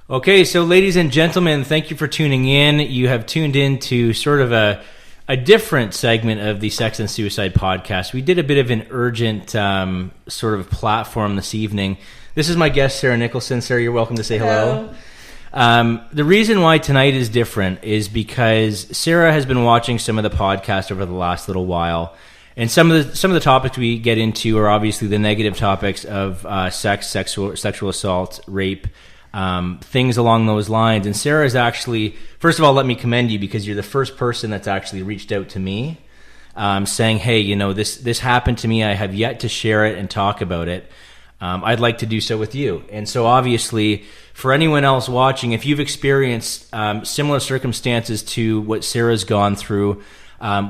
Okay, so ladies and gentlemen, thank you for tuning in. You have tuned in to sort of a different segment of the Sex and Suicide podcast. We did a bit of an urgent sort of platform this evening. This is my guest, Sarah Nicholson. Sarah, you're welcome to say hello. The reason why tonight is different is because Sarah has been watching some of the podcasts over the last little while. And some of the topics we get into are obviously the negative topics of sexual assault, rape, things along those lines. And Sarah is actually, first of all, let me commend you because you're the first person that's actually reached out to me saying, hey, you know, this happened to me. I have yet to share it and talk about it. I'd like to do so with you. And so obviously for anyone else watching, if you've experienced similar circumstances to what Sarah's gone through,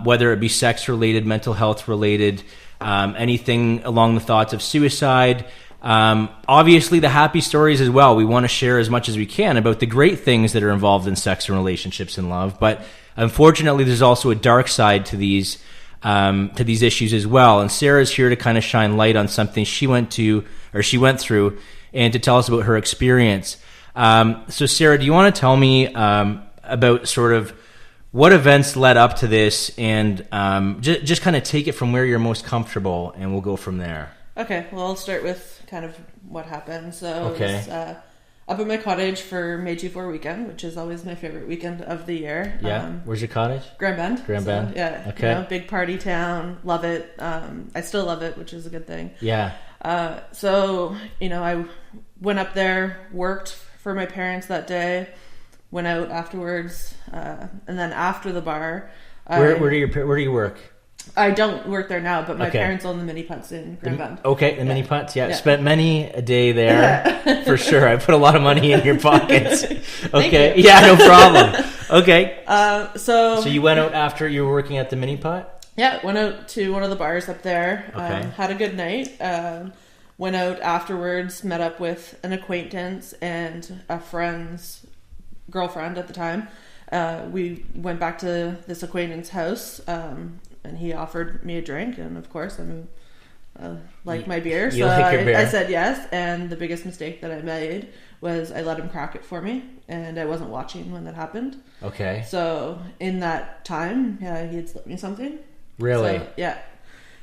whether it be sex related, mental health related, anything along the thoughts of suicide, obviously the happy stories as well. We want to share as much as we can about the great things that are involved in sex and relationships and love. But unfortunately, there's also a dark side to these issues as well. And Sarah's here to kind of shine light on something she went through and to tell us about her experience. So Sarah, do you want to tell me about sort of what events led up to this and just kind of take it from where you're most comfortable and we'll go from there. Okay, well, I'll start with kind of what happened. So okay. I was up at my cottage for May 4 weekend, which is always my favorite weekend of the year. Yeah. Where's your cottage? Grand Bend. Grand Bend. Yeah. Okay. You know, big party town. Love it. I still love it, which is a good thing. Yeah. So, you know, I went up there, worked for my parents that day, went out afterwards, and then after the bar. Where do you work? I don't work there now, but my parents own the mini putts in Grand Bend. Okay, the mini putts, yeah. Spent many a day there, for sure. I put a lot of money in your pockets. Okay, yeah, no problem. Okay. So you went out after you were working at the mini putt? Yeah, went out to one of the bars up there. Okay. Had a good night. Went out afterwards, met up with an acquaintance and a friend's girlfriend at the time. We went back to this acquaintance's house, and he offered me a drink, and of course I like my beer, so like your beer. I said yes. And the biggest mistake that I made was I let him crack it for me, and I wasn't watching when that happened. Okay. So in that time, he had slipped me something. Really? So, yeah.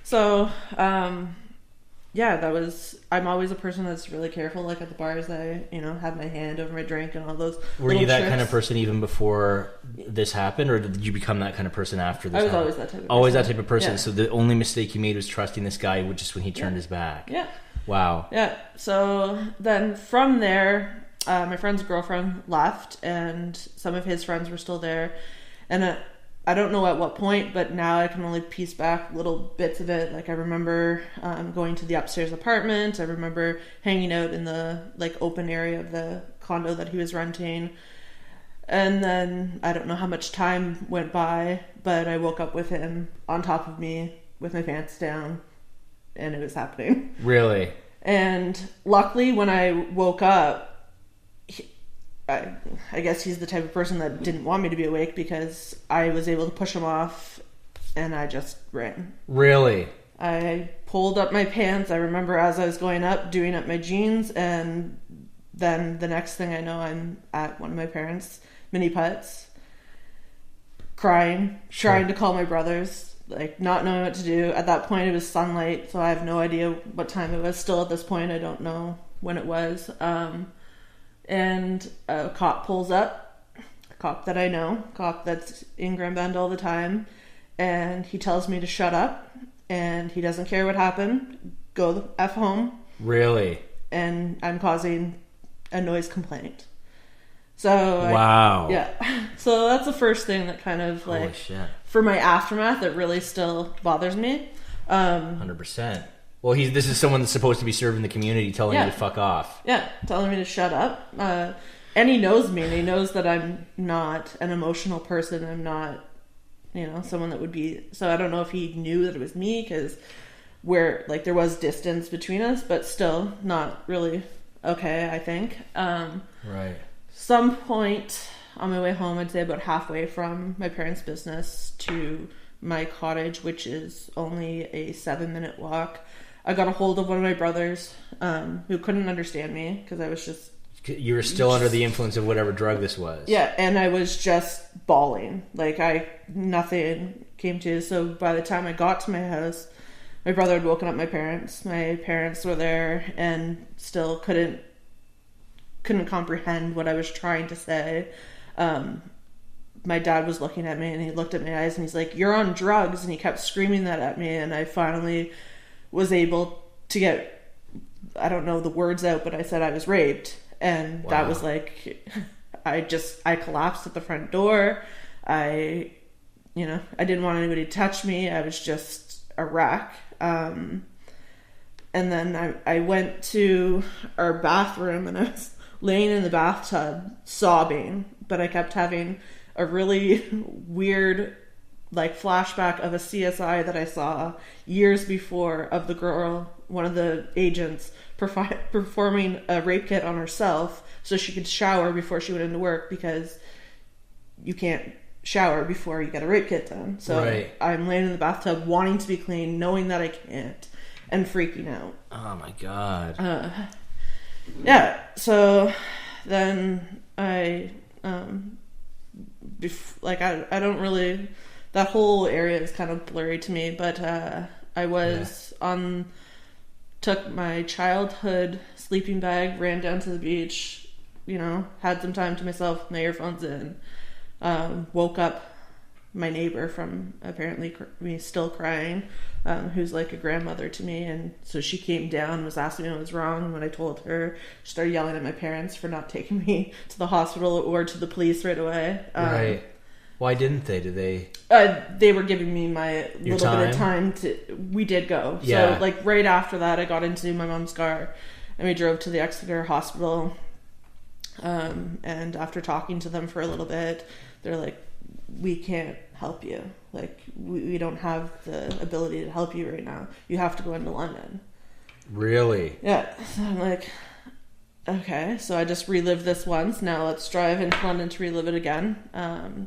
So yeah, I'm always a person that's really careful. Like at the bars, I, had my hand over my drink and all those. Were you that tricks. kind of person even before this happened, or did you become that kind of person after this? I was happened? always that type of person. Always that type of person. Yeah. So the only mistake you made was trusting this guy just when he turned his back. Yeah. Wow. Yeah. So then from there, my friend's girlfriend left, and some of his friends were still there, and I don't know at what point, but now I can only piece back little bits of it. Like I remember going to the upstairs apartment. I remember hanging out in the open area of the condo that he was renting. And then I don't know how much time went by, but I woke up with him on top of me with my pants down, and it was happening. Really? And luckily when I woke up, I guess he's the type of person that didn't want me to be awake, because I was able to push him off and I just ran. Really? I pulled up my pants. I remember as I was going up, doing up my jeans, and then the next thing I know, I'm at one of my parents' mini putts, crying, trying to call my brothers, not knowing what to do. At that point, it was sunlight, so I have no idea what time it was. Still at this point, I don't know when it was. And a cop pulls up, a cop that I know, cop that's in Grand Bend all the time, and he tells me to shut up, and he doesn't care what happened, go the F home. Really? And I'm causing a noise complaint. So wow. Yeah. So that's the first thing that kind of holy shit. For my aftermath, it really still bothers me. 100%. Well, this is someone that's supposed to be serving the community, telling you to fuck off. Yeah, telling me to shut up. And he knows me, and he knows that I'm not an emotional person. I'm not, someone that would be... So I don't know if he knew that it was me, because there was distance between us, but still not really okay, I think. Right. Some point on my way home, I'd say about halfway from my parents' business to my cottage, which is only a 7-minute walk, I got a hold of one of my brothers who couldn't understand me because I was just You were still under the influence of whatever drug this was. Yeah, and I was just bawling. Like, nothing came to. So by the time I got to my house, my brother had woken up my parents. My parents were there and still couldn't comprehend what I was trying to say. My dad was looking at me, and he looked at my eyes, and he's like, "You're on drugs," and he kept screaming that at me, and I finally was able to get, I don't know the words out, but I said I was raped. And that was like, I collapsed at the front door. I didn't want anybody to touch me. I was just a wreck. And then I went to our bathroom, and I was laying in the bathtub sobbing, but I kept having a really weird like flashback of a CSI that I saw years before of the girl, one of the agents, performing a rape kit on herself so she could shower before she went into work, because you can't shower before you get a rape kit done. So right. I'm laying in the bathtub wanting to be clean, knowing that I can't, and freaking out. Oh my god. Yeah, so then I don't really, that whole area is kind of blurry to me, but I was took my childhood sleeping bag, ran down to the beach, had some time to myself, my earphones in, woke up my neighbor from apparently me still crying, who's like a grandmother to me, and so she came down and was asking me what was wrong. When I told her, she started yelling at my parents for not taking me to the hospital or to the police right away. Right. Why didn't they? Did they? They were giving me my little bit of time to. We did go. Yeah. So like right after that, I got into my mom's car, and we drove to the Exeter hospital. And after talking to them for a little bit, they're like, "We can't help you. Like we don't have the ability to help you right now. You have to go into London." Really? Yeah. So I'm like, okay, so I just relived this once. Now let's drive into London to relive it again.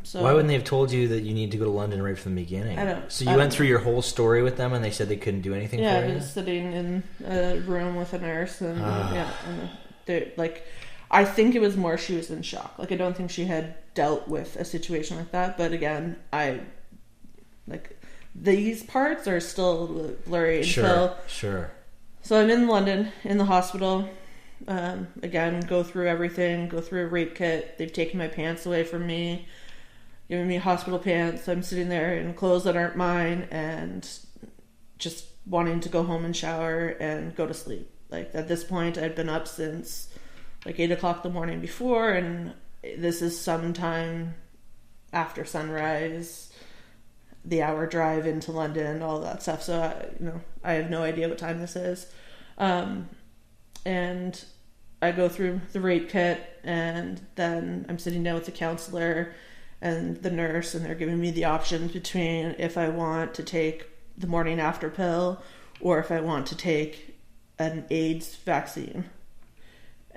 So why wouldn't they have told you that you need to go to London right from the beginning? I don't. So you went through your whole story with them, and they said they couldn't do anything for you? Yeah, I was sitting in a room with a nurse, and and they like, I think it was more she was in shock. Like, I don't think she had dealt with a situation like that. But again, these parts are still a little blurry. Sure. So I'm in London, in the hospital. Again, go through everything, go through a rape kit. They've taken my pants away from me, giving me hospital pants. I'm sitting there in clothes that aren't mine, and just wanting to go home and shower and go to sleep. Like, at this point, I'd been up since like 8 o'clock the morning before, and this is sometime after sunrise, the hour drive into London, all that stuff. So I have no idea what time this is. And I go through the rape kit, and then I'm sitting down with the counselor and the nurse, and they're giving me the options between if I want to take the morning after pill or if I want to take an AIDS vaccine.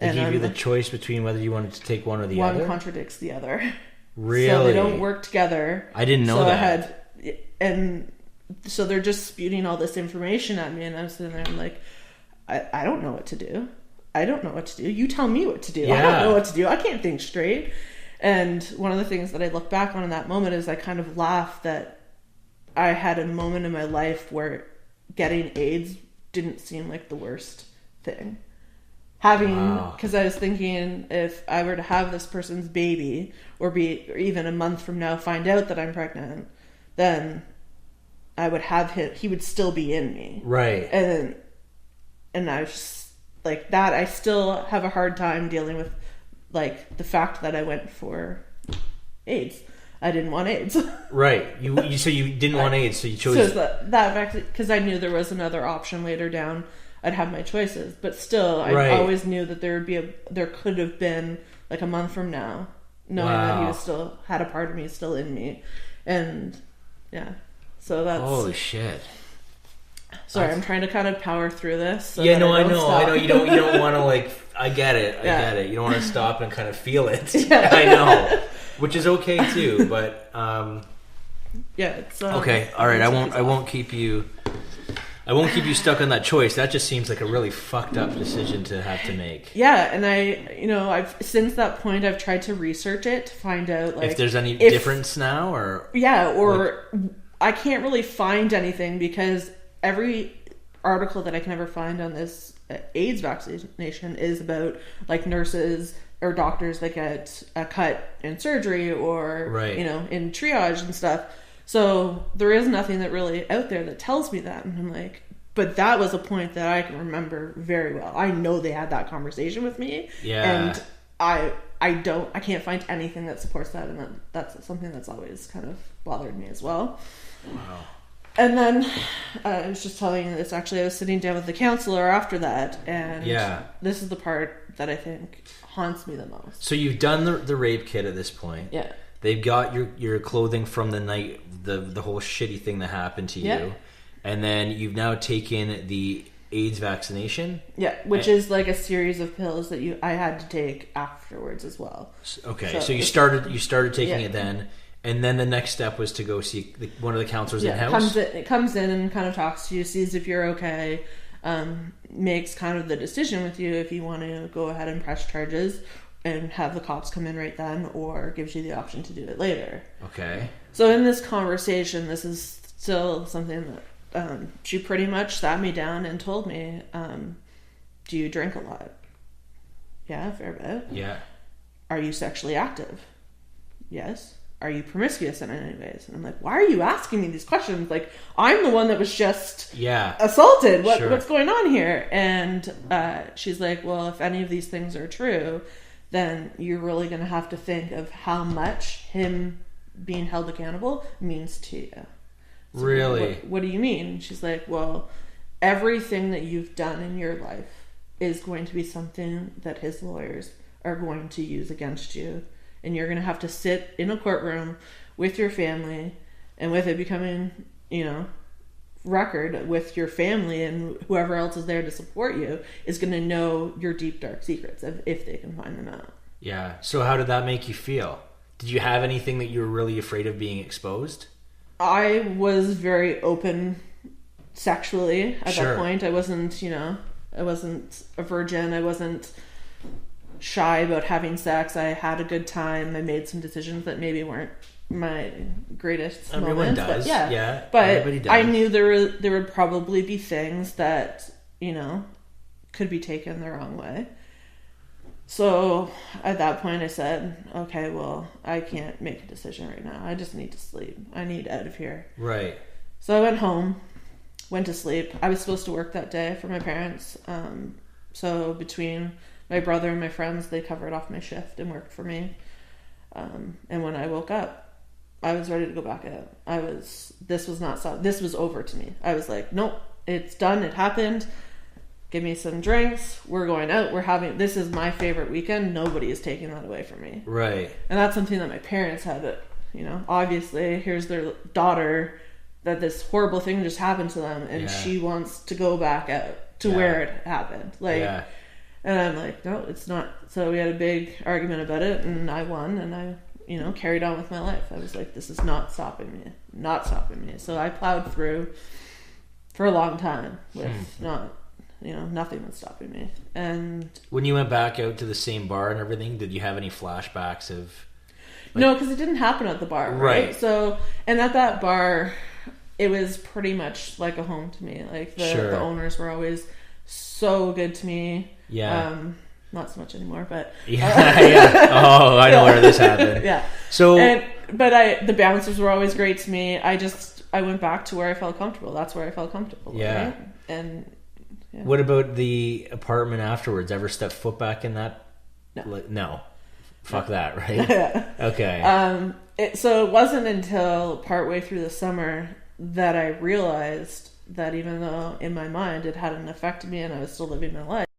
They give you the choice between whether you wanted to take one or the other? One contradicts the other. Really? So they don't work together. I didn't know that. And so they're just spewing all this information at me, and I'm sitting there and I'm like, I don't know what to do. I don't know what to do. You tell me what to do. Yeah. I don't know what to do. I can't think straight. And one of the things that I look back on in that moment is I kind of laugh that I had a moment in my life where getting AIDS didn't seem like the worst thing. Because I was thinking, if I were to have this person's baby, or even a month from now find out that I'm pregnant, then I would have him, he would still be in me. Right. And I was just, like, that I still have a hard time dealing with, like, the fact that I went for AIDS. I didn't want AIDS. Right. So you didn't want AIDS, so you chose... So that vaccine, because I knew there was another option later down. I'd have my choices, but still, I always knew that there could have been like a month from now, knowing that he was still had a part of me still in me, and yeah, so that's holy shit. Sorry, I'm trying to kind of power through this. So I know. You don't want to like. I get it. You don't want to stop and kind of feel it. Yeah. I know, which is okay too. But yeah, it's okay. All right, I won't keep you. I won't keep you stuck on that choice. That just seems like a really fucked up decision to have to make. Yeah, and I've since that point I've tried to research it to find out like if there's any difference now, or I can't really find anything because every article that I can ever find on this AIDS vaccination is about like nurses or doctors that get a cut in surgery or in triage and stuff. So there is nothing that really out there that tells me that. And I'm like, but that was a point that I can remember very well. I know they had that conversation with me. Yeah. And I can't find anything that supports that. And that's something that's always kind of bothered me as well. Wow. And then I was just telling you this, actually, I was sitting down with the counselor after that. And this is the part that I think haunts me the most. So you've done the rape kit at this point. Yeah. They've got your clothing from the night, the whole shitty thing that happened to you. And then you've now taken the AIDS vaccination. Yeah, which is like a series of pills that I had to take afterwards as well. Okay, so you started taking it then, and then the next step was to go see one of the counselors in-house? It comes in and kind of talks to you, sees if you're okay, makes kind of the decision with you if you want to go ahead and press charges and have the cops come in right then, or gives you the option to do it later. Okay. So in this conversation, this is still something that she pretty much sat me down and told me, do you drink a lot? Yeah, a fair bit. Yeah. Are you sexually active? Yes. Are you promiscuous in any ways? And I'm like, why are you asking me these questions? Like, I'm the one that was just assaulted. What's going on here? And she's like, well, if any of these things are true, then you're really going to have to think of how much him being held accountable means to you. So really? What do you mean? She's like, well, everything that you've done in your life is going to be something that his lawyers are going to use against you. And you're going to have to sit in a courtroom with your family, and with it becoming, record with your family and whoever else is there to support you is going to know your deep, dark secrets if they can find them out. Yeah. So how did that make you feel? Did you have anything that you were really afraid of being exposed? I was very open sexually at that point. I wasn't, I wasn't a virgin. I wasn't shy about having sex. I had a good time. I made some decisions that maybe weren't my greatest Everyone moments. does. But everybody does. I knew there would probably be things that, could be taken the wrong way. So at that point I said, okay, well, I can't make a decision right now. I just need to sleep. I need out of here. Right. So I went home, went to sleep. I was supposed to work that day for my parents. So between my brother and my friends, they covered off my shift and worked for me. And when I woke up, I was ready to go back out. This was over to me. I was like, nope, it's done. It happened. Give me some drinks. We're going out. This is my favorite weekend. Nobody is taking that away from me. Right. And that's something that my parents had obviously here's their daughter that this horrible thing just happened to them, and she wants to go back out to where it happened. And I'm like, no, it's not. So we had a big argument about it, and I won, and I, carried on with my life. I was like, this is not stopping me. So I plowed through for a long time with nothing was stopping me. And when you went back out to the same bar and everything, did you have any flashbacks of? No, because it didn't happen at the bar, right? So, and at that bar, it was pretty much like a home to me. Like the owners were always so good to me. Yeah. Not so much anymore, but yeah. Oh, I know where this happened. Yeah. So, the bouncers were always great to me. I went back to where I felt comfortable. That's where I felt comfortable. Yeah. Right? And what about the apartment afterwards? Ever step foot back in that? No. Fuck that, right? Yeah. Okay. So it wasn't until partway through the summer that I realized that even though in my mind it hadn't affected me and I was still living my life,